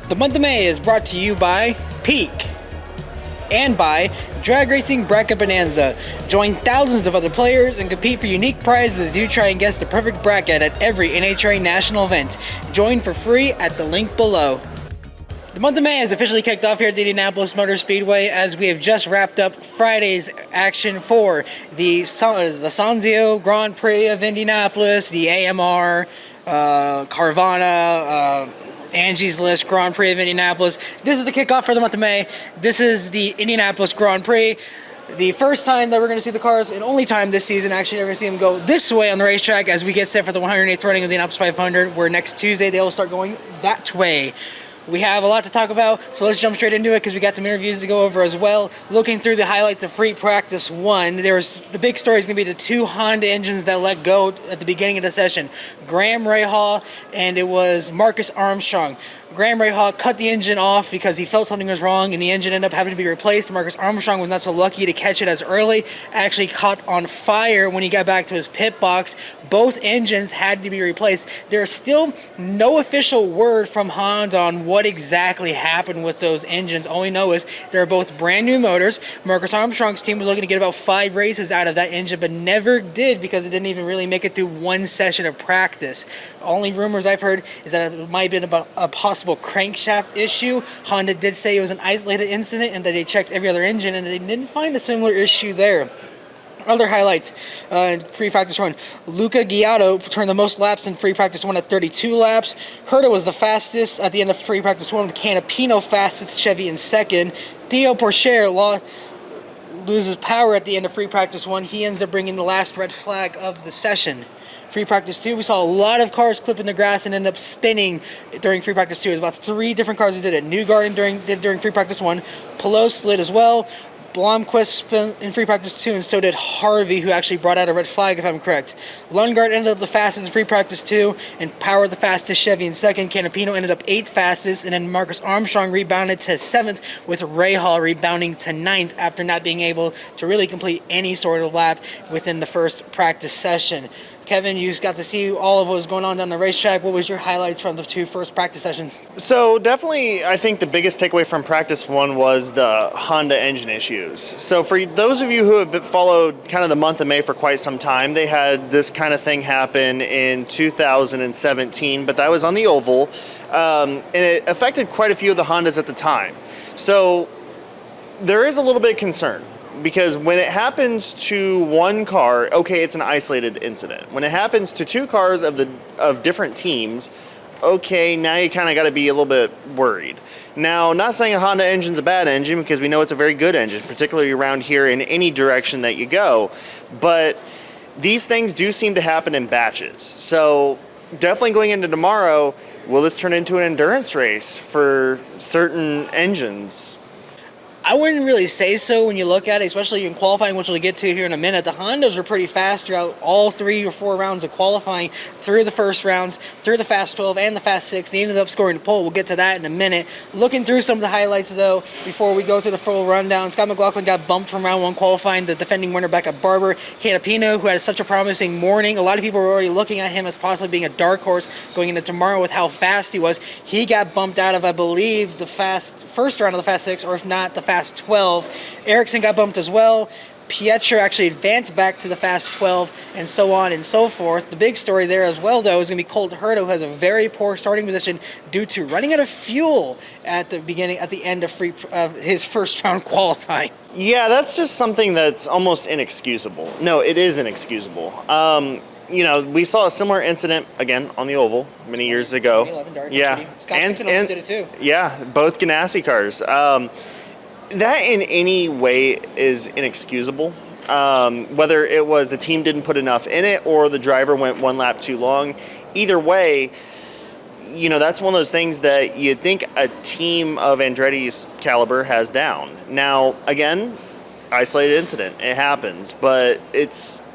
The month of May is brought to you by Peak and by Drag Racing Bracket Bonanza. Join thousands of other players and compete for unique prizes as you try and guess the perfect bracket at every NHRA national event. Join for free at the link below. The month of May has officially kicked off here at the Indianapolis Motor Speedway as we have just wrapped up Friday's action for the Sonsio Grand Prix of Indianapolis, the AMR, Carvana, Angie's List Grand Prix of Indianapolis. This is the kickoff for the month of May. This is the Indianapolis Grand Prix. The first time that we're going to see the cars, and only time this season actually ever see them go this way on the racetrack as we get set for the 108th running of the Indianapolis 500, where next Tuesday they will start going that way. We have a lot to talk about, so let's jump straight into it because we got some interviews to go over as well. Looking through the highlights of Free Practice 1, the big story is going to be the two Honda engines that let go at the beginning of the session. Graham Rahal and it was Marcus Armstrong. Graham Rahal cut the engine off because he felt something was wrong and the engine ended up having to be replaced. Marcus Armstrong was not so lucky to catch it as early, actually caught on fire when he got back to his pit box. Both engines had to be replaced. There is still no official word from Honda on what exactly happened with those engines. All we know is they're both brand new motors. Marcus Armstrong's team was looking to get about 5 races out of that engine, but never did because it didn't even really make it through one session of practice. Only rumors I've heard is that it might have been about a possible crankshaft issue. Honda did say it was an isolated incident and that they checked every other engine and they didn't find a similar issue there. Other highlights in Free Practice 1. Luca Giotto turned the most laps in Free Practice 1 at 32 laps. Herta was the fastest at the end of Free Practice 1 with Canapino fastest, Chevy in second. Theo Porcher loses power at the end of Free Practice 1. He ends up bringing the last red flag of the session. Free Practice 2, we saw a lot of cars clip in the grass and end up spinning during Free Practice 2. It was about 3 different cars that did it. Newgarden did during Free Practice 1. Pelot slid as well. Blomqvist spun in Free Practice 2, and so did Harvey, who actually brought out a red flag, if I'm correct. Lundgaard ended up the fastest in Free Practice 2, and powered the fastest Chevy in second. Canapino ended up 8th fastest, and then Marcus Armstrong rebounded to 7th, with Rahal rebounding to 9th after not being able to really complete any sort of lap within the first practice session. Kevin, you got to see all of what was going on down the racetrack. What was your highlights from the 2 first practice sessions? So definitely, I think the biggest takeaway from practice 1 was the Honda engine issues. So for those of you who have followed kind of the month of May for quite some time, they had this kind of thing happen in 2017, but that was on the oval, and it affected quite a few of the Hondas at the time. So there is a little bit of concern. Because when it happens to one car, okay, it's an isolated incident. When it happens to 2 cars of different teams, okay, now you kind of got to be a little bit worried. Now, not saying a Honda engine's a bad engine, because we know it's a very good engine, particularly around here in any direction that you go. But these things do seem to happen in batches. So definitely going into tomorrow, will this turn into an endurance race for certain engines? I wouldn't really say so when you look at it, especially in qualifying, which we'll get to here in a minute. The Hondas were pretty fast throughout all 3 or 4 rounds of qualifying, through the first rounds, through the Fast 12 and the Fast 6. They ended up scoring the pole. We'll get to that in a minute. Looking through some of the highlights, though, before we go through the full rundown, Scott McLaughlin got bumped from round 1 qualifying, the defending winner back at Barber. Canapino, who had such a promising morning. A lot of people were already looking at him as possibly being a dark horse going into tomorrow with how fast he was. He got bumped out of, I believe, the first round of the Fast 6, or if not, the Fast 12. Ericsson got bumped as well. Pietro actually advanced back to the Fast 12, and so on and so forth. The big story there as well, though, is going to be Colt Herta, who has a very poor starting position due to running out of fuel at the end of his first round qualifying. Yeah, that's just something that's almost inexcusable. No, it is inexcusable. We saw a similar incident again on the oval many years ago. 2011 yeah, Scott Dixon did it too. Yeah, both Ganassi cars. That in any way is inexcusable. Whether it was the team didn't put enough in it or the driver went 1 lap too long, either way, that's one of those things that you'd think a team of Andretti's caliber has down. Now, again, isolated incident, it happens, but it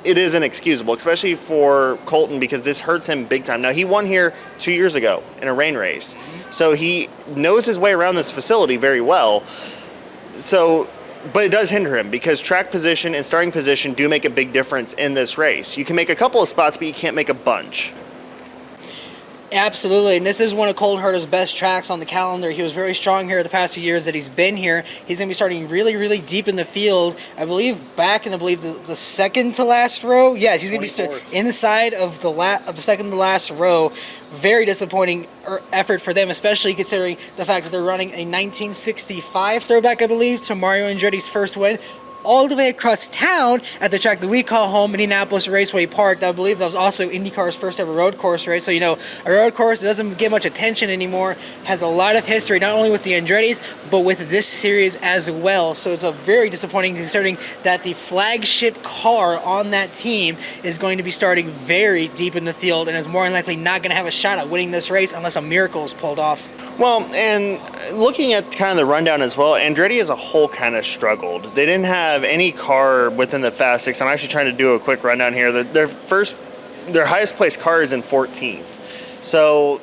is inexcusable, especially for Colton, because this hurts him big time. Now, he won here 2 years ago in a rain race, so he knows his way around this facility very well. But it does hinder him because track position and starting position do make a big difference in this race. You can make a couple of spots, but you can't make a bunch. Absolutely, and this is one of Colton Herta's best tracks on the calendar. He was very strong here the past few years that he's been here. He's going to be starting really, really deep in the field. I believe back in the second to last row. Yes, he's going to be inside of the second to last row. Very disappointing effort for them, especially considering the fact that they're running a 1965 throwback, I believe, to Mario Andretti's first win, all the way across town at the track that we call home, Indianapolis Raceway Park. I believe that was also IndyCar's first ever road course race. So, you know, a road course doesn't get much attention anymore, has a lot of history, not only with the Andretti's, but with this series as well. So it's a very disappointing considering that the flagship car on that team is going to be starting very deep in the field and is more than likely not going to have a shot at winning this race unless a miracle is pulled off. Well, and looking at kind of the rundown as well, Andretti as a whole kind of struggled. They didn't have any car within the Fast Six. I'm actually trying to do a quick rundown here. Their highest placed car is in 14th. So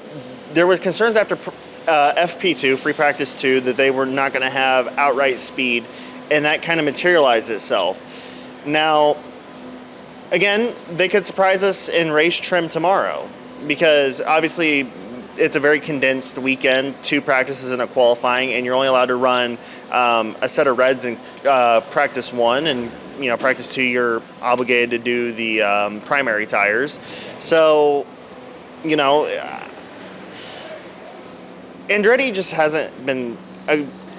there was concerns after FP2, Free Practice 2, that they were not going to have outright speed, and that kind of materialized itself. Now, again, they could surprise us in race trim tomorrow, because obviously it's a very condensed weekend, 2 practices and a qualifying, and you're only allowed to run a set of reds in practice 1, and practice 2 you're obligated to do the primary tires. So, Andretti just hasn't been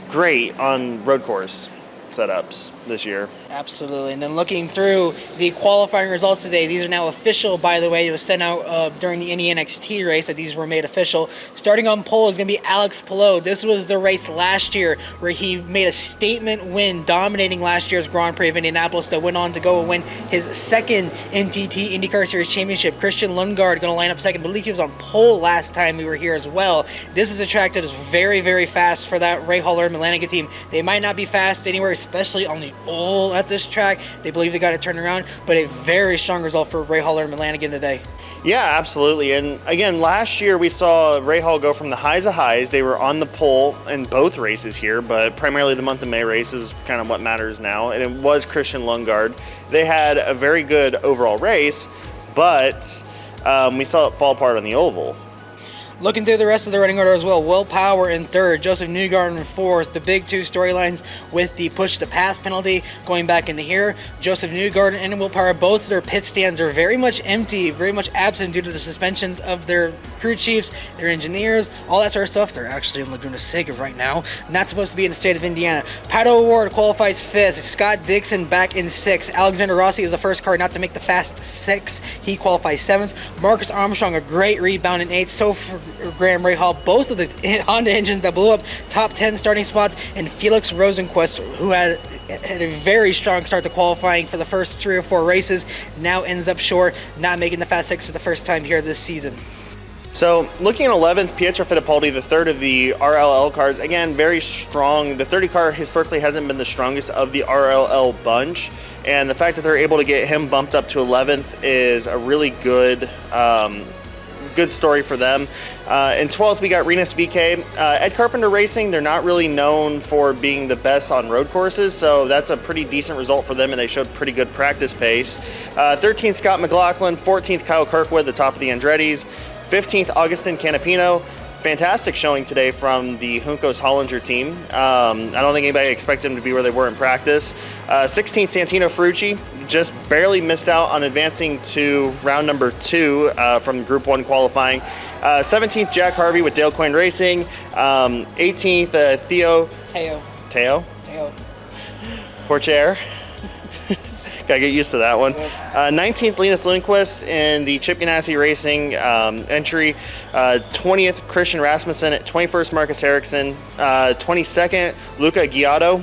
great on road course setups this year. Absolutely. And then looking through the qualifying results today, these are now official, by the way. It was sent out during the Indy NXT race that these were made official. Starting on pole is going to be Alex Palou. This was the race last year where he made a statement win, dominating last year's Grand Prix of Indianapolis, that went on to go and win his second NTT IndyCar Series Championship. Christian Lundgaard going to line up second. I believe he was on pole last time we were here as well. This is a track that is very, very fast for that Ray Haller and Milanigan team. They might not be fast anywhere, especially on the oval at this track. They believe they got it turned around, but a very strong result for Ray Haller and Milanigan today. Yeah, absolutely. And again, last year we saw Ray Hall go from the highs of highs. They were on the pole in both races here, but primarily the month of May race is kind of what matters now. And it was Christian Lundgaard. They had a very good overall race, but we saw it fall apart on the oval. Looking through the rest of the running order as well, Will Power in third, Joseph Newgarden in fourth. The big 2 storylines with the push to pass penalty going back into here. Joseph Newgarden and Will Power, both their pit stands are very much empty, very much absent due to the suspensions of their crew chiefs, their engineers, all that sort of stuff. They're actually in Laguna Seca right now, not supposed to be in the state of Indiana. Pato O'Ward qualifies 5th. Scott Dixon back in 6th. Alexander Rossi is the first car not to make the Fast 6. He qualifies 7th. Marcus Armstrong, a great rebound in 8th. So for Graham Rahal, both of the Honda engines that blew up, top 10 starting spots, and Felix Rosenquist, who had a very strong start to qualifying for the first 3 or 4 races, now ends up short, not making the Fast 6 for the first time here this season. So looking at 11th, Pietro Fittipaldi, the third of the RLL cars, again, very strong. The 30 car historically hasn't been the strongest of the RLL bunch, and the fact that they're able to get him bumped up to 11th is a really good story for them. In 12th, we got Renus VK. Ed Carpenter Racing, they're not really known for being the best on road courses, so that's a pretty decent result for them, and they showed pretty good practice pace. 13th, Scott McLaughlin. 14th, Kyle Kirkwood, the top of the Andretti's. 15th, Augustin Canapino. Fantastic showing today from the Juncos Hollinger team. I don't think anybody expected them to be where they were in practice. 16th, Santino Ferrucci. Just barely missed out on advancing to round number 2 from Group 1 qualifying. 17th, Jack Harvey with Dale Coyne Racing. 18th, Teo Porcher. Gotta get used to that one. 19th, Linus Lundqvist in the Chip Ganassi Racing entry. 20th, Christian Rasmussen. 21st, Marcus Erickson. 22nd, Luca Giotto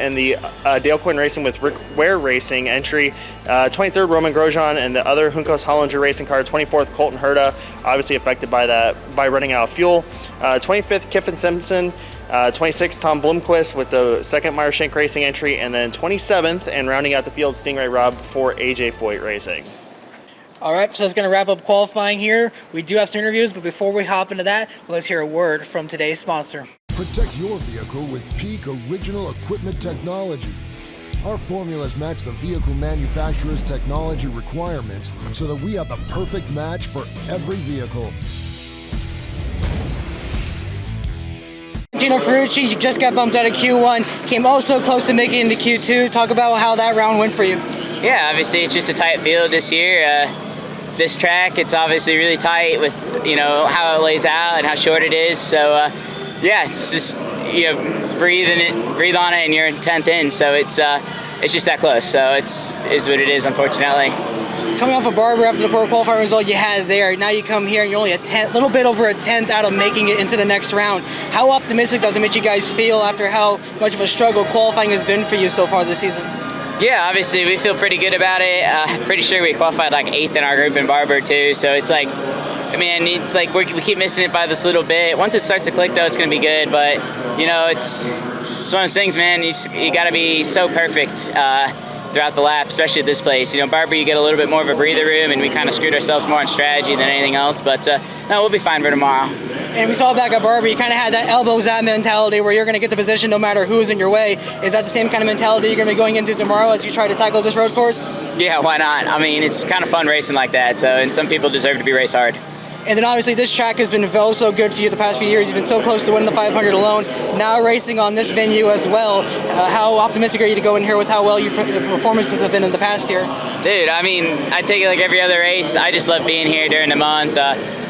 in the Dale Coyne Racing with Rick Ware Racing entry. 23rd, Roman Grosjean and the other Juncos Hollinger Racing car. 24th, Colton Herta, obviously affected by that by running out of fuel. 25th, Kiffin Simpson. 26th, Tom Blomqvist with the second Meyer Shank Racing entry, and then 27th, and rounding out the field, Stingray Robb for AJ Foyt Racing. All right, so that's going to wrap up qualifying here. We do have some interviews, but before we hop into that, let's hear a word from today's sponsor. Protect your vehicle with Peak Original Equipment Technology. Our formulas match the vehicle manufacturer's technology requirements so that we have the perfect match for every vehicle. Martino Ferrucci, you just got bumped out of Q1, came also close to making it into Q2. Talk about how that round went for you. Yeah, obviously it's just a tight field this year. This track, it's obviously really tight with how it lays out and how short it is. So yeah, it's just breathe on it, and you're 10th in. So it's just that close. So is what it is, unfortunately. Coming off of Barber after the poor qualifying result you had there, now you come here and you're only a little bit over a 10th out of making it into the next round. How optimistic does it make you guys feel after how much of a struggle qualifying has been for you so far this season? Yeah, obviously we feel pretty good about it. Pretty sure we qualified like 8th in our group in Barber too. So it's like, it's like we keep missing it by this little bit. Once it starts to click though, it's gonna be good. But it's one of those things, man. You gotta be so perfect throughout the lap, especially at this place. Barber, you get a little bit more of a breather room, and we kind of screwed ourselves more on strategy than anything else. But no, we'll be fine for tomorrow. And we saw back at Barber, you kind of had that elbows out mentality where you're going to get the position no matter who's in your way. Is that the same kind of mentality you're going to be going into tomorrow as you try to tackle this road course? Yeah, why not? It's kind of fun racing like that. And some people deserve to be raced hard. And then obviously this track has been so good for you the past few years. You've been so close to winning the 500 alone. Now racing on this venue as well. How optimistic are you to go in here with how well your performances have been in the past year? Dude, I take it like every other race. I just love being here during the month.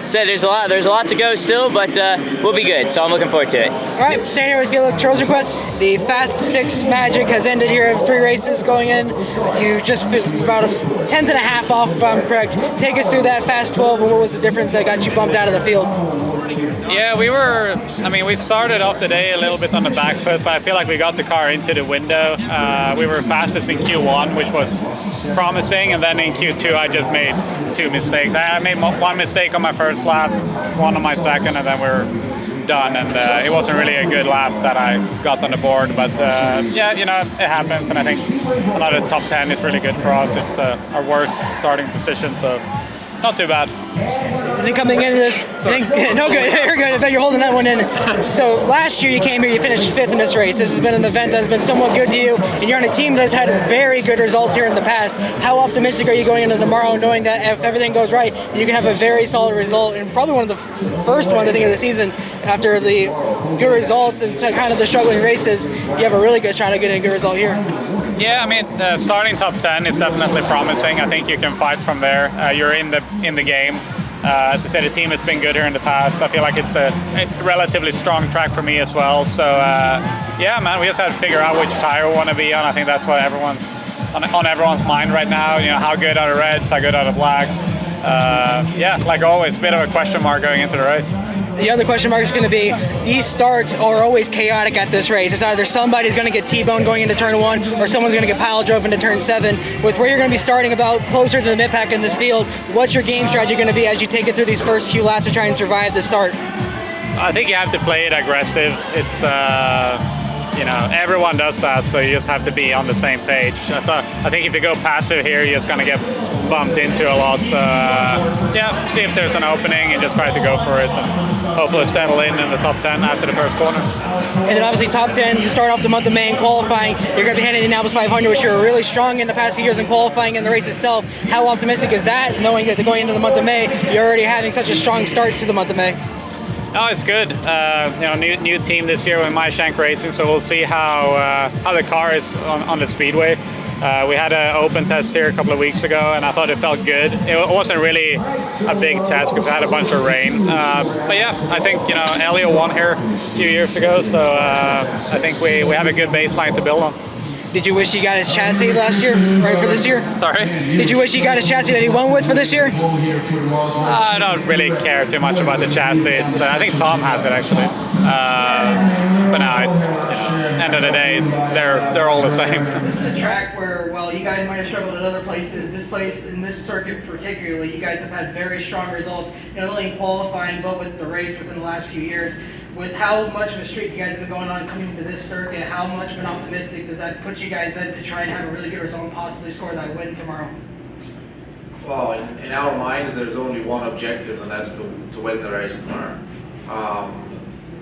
There's a lot to go still, but we'll be good. So I'm looking forward to it. All right, standing here with Felix Rosenquist. The Fast 6 magic has ended here. 3 races going in. You just fit about a 10th and a half off, if I'm correct. Take us through that Fast 12, and what was the difference that got you bumped out of the field? Yeah, we started off the day a little bit on the back foot, but I feel like we got the car into the window. We were fastest in Q1, which was promising, and then in Q2 I just made 2 mistakes. I made one mistake on my first lap, one on my second, and then we were done. And it wasn't really a good lap that I got on the board, but yeah, it happens, and I think another top 10 is really good for us. It's our worst starting position, so not too bad. And then coming into this, no good, you're good. I bet you're holding that one in. So last year you came here, you finished 5th in this race. This has been an event that has been somewhat good to you, and you're on a team that has had very good results here in the past. How optimistic are you going into tomorrow, knowing that if everything goes right, you can have a very solid result, and probably one of the first ones I think of the season after the good results and kind of the struggling races. You have a really good shot at getting a good result here. Yeah, starting top 10 is definitely promising. I think you can fight from there. You're in the game. As I said, the team has been good here in the past. I feel like it's a relatively strong track for me as well. So yeah, man, we just have to figure out which tire we want to be on. I think that's what everyone's on everyone's mind right now. How good are the reds? How good are the blacks? Yeah, like always, a bit of a question mark going into the race. The other question mark is going to be, these starts are always chaotic at this race. It's either somebody's going to get T-boned going into turn 1 or someone's going to get pile drove into turn 7. With where you're going to be starting about closer to the mid-pack in this field, what's your game strategy going to be as you take it through these first few laps to try and survive the start? I think you have to play it aggressive. It's everyone does that, so you just have to be on the same page. I think if you go passive here, you're just going to get bumped into a lot. So yeah, see if there's an opening and just try to go for it and hopefully settle in the top 10 after the first corner. And then obviously top 10 to start off the month of May in qualifying. You're going to be heading to Indianapolis 500, which you're really strong in the past few years in qualifying and the race itself. How optimistic is that, knowing that going into the month of May, you're already having such a strong start to the month of May? No, it's good. New team this year with MyShank Racing, so we'll see how the car is on the speedway. We had an open test here a couple of weeks ago, and I thought it felt good. It wasn't really a big test because it had a bunch of rain. But yeah, I think Elio won here a few years ago, so I think we have a good baseline to build on. Did you wish he got his chassis last year, right, for this year? Sorry? Did you wish he got his chassis that he won with for this year? I don't really care too much about the chassis. I think Tom has it, actually. But no, it's, end of the day, they're all the same. This is a track where, while you guys might have struggled at other places, this place, in this circuit particularly, you guys have had very strong results, not only in qualifying, but with the race within the last few years. With how much of a streak you guys have been going on coming into this circuit, how much of an optimistic does that put you guys in to try and have a really good result and possibly score that win tomorrow? Well, in our minds, there's only one objective, and that's to win the race tomorrow.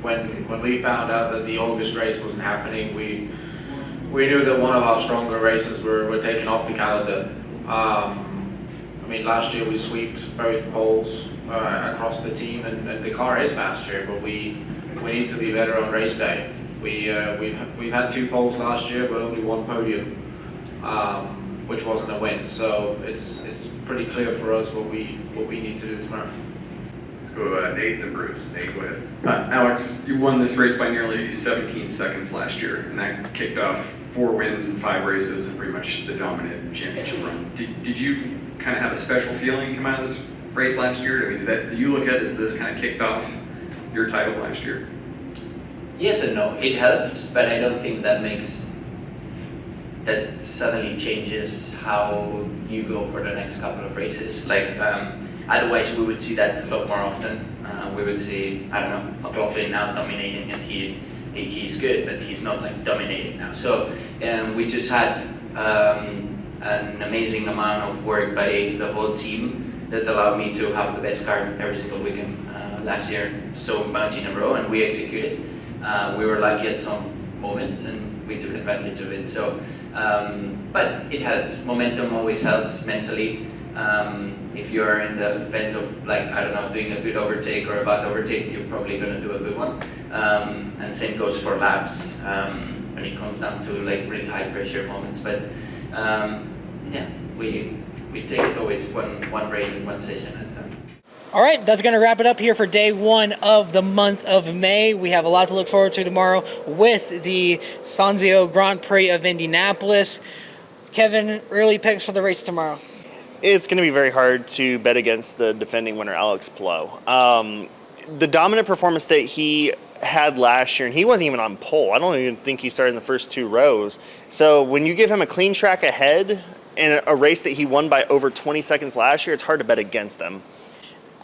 When we found out that the August race wasn't happening, we knew that one of our stronger races were taken off the calendar. Last year we swept both poles across the team, and the car is faster, but we we need to be better on race day. We've had 2 poles last year, but only 1 podium, which wasn't a win. So it's pretty clear for us what we need to do tomorrow. Let's go to Nate and Bruce. Nate, go ahead. Alex, you won this race by nearly 17 seconds last year, and that kicked off 4 wins in 5 races and pretty much the dominant championship run. Did you kind of have a special feeling come out of this race last year? I mean, do you look at it as this kind of kicked off your title last year? Yes and no. It helps, but I don't think that suddenly changes how you go for the next couple of races. Like, otherwise we would see that a lot more often. We would see, I don't know, McLaughlin now dominating, and he's good, but he's not like dominating now. So we just had an amazing amount of work by the whole team that allowed me to have the best car every single weekend last year, so much in a row, and we executed. We were lucky at some moments, and we took advantage of it. So, but it helps. Momentum always helps mentally. If you're in the fence of, like, I don't know, doing a good overtake or a bad overtake, you're probably going to do a good one. And same goes for laps when it comes down to like really high pressure moments. But yeah, we take it always one race and one session at a time. All right, that's going to wrap it up here for day 1 of the month of May. We have a lot to look forward to tomorrow with the Sonsio Grand Prix of Indianapolis. Kevin, early picks for the race tomorrow. It's going to be very hard to bet against the defending winner, Alex Palou. The dominant performance that he had last year, and he wasn't even on pole. I don't even think he started in the first 2 rows. So when you give him a clean track ahead in a race that he won by over 20 seconds last year, it's hard to bet against them.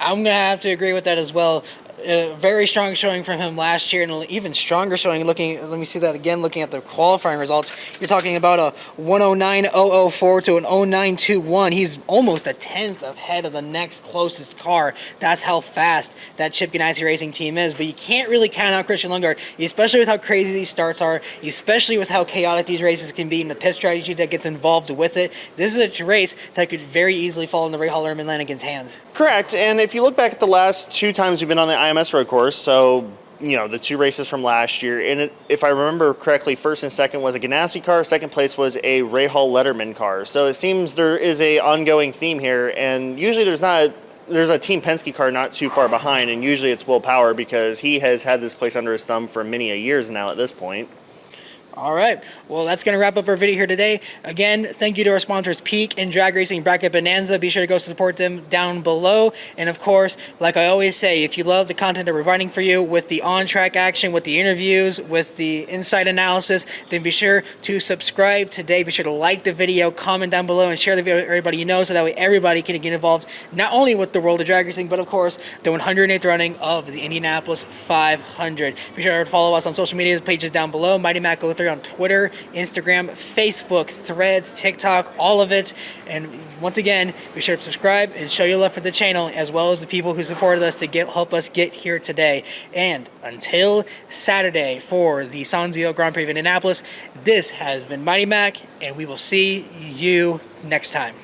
I'm going to have to agree with that as well. Very strong showing from him last year, and an even stronger showing let me see that again, looking at the qualifying results. You're talking about a 109.004 to an 09.21. He's almost a tenth ahead of the next closest car. That's how fast that Chip Ganassi Racing team is. But you can't really count out Christian Lundgaard, especially with how crazy these starts are, especially with how chaotic these races can be and the pit strategy that gets involved with it. This is a race that could very easily fall into Ray Hallerman Lanigan's hands. Correct, and if you look back at the last 2 times we've been on the IMS road course, so the 2 races from last year, and if I remember correctly, first and second was a Ganassi car, second place was a Ray Hall Letterman car. So it seems there is a ongoing theme here, and usually there's a Team Penske car not too far behind, and usually it's Will Power because he has had this place under his thumb for many a years now at this point. All right. Well, that's going to wrap up our video here today. Again, thank you to our sponsors, Peak and Drag Racing Bracket Bonanza. Be sure to go support them down below. And of course, like I always say, if you love the content that we're providing for you with the on-track action, with the interviews, with the inside analysis, then be sure to subscribe today. Be sure to like the video, comment down below, and share the video with everybody you know, so that way everybody can get involved not only with the world of drag racing, but of course, the 108th running of the Indianapolis 500. Be sure to follow us on social media pages down below. Mighty Mac 03 on Twitter, Instagram, Facebook, Threads, TikTok, all of it. And once again, be sure to subscribe and show your love for the channel, as well as the people who supported us to help us get here today. And until Saturday for the Sonsio Grand Prix of Indianapolis, this has been Mighty Mac, and we will see you next time.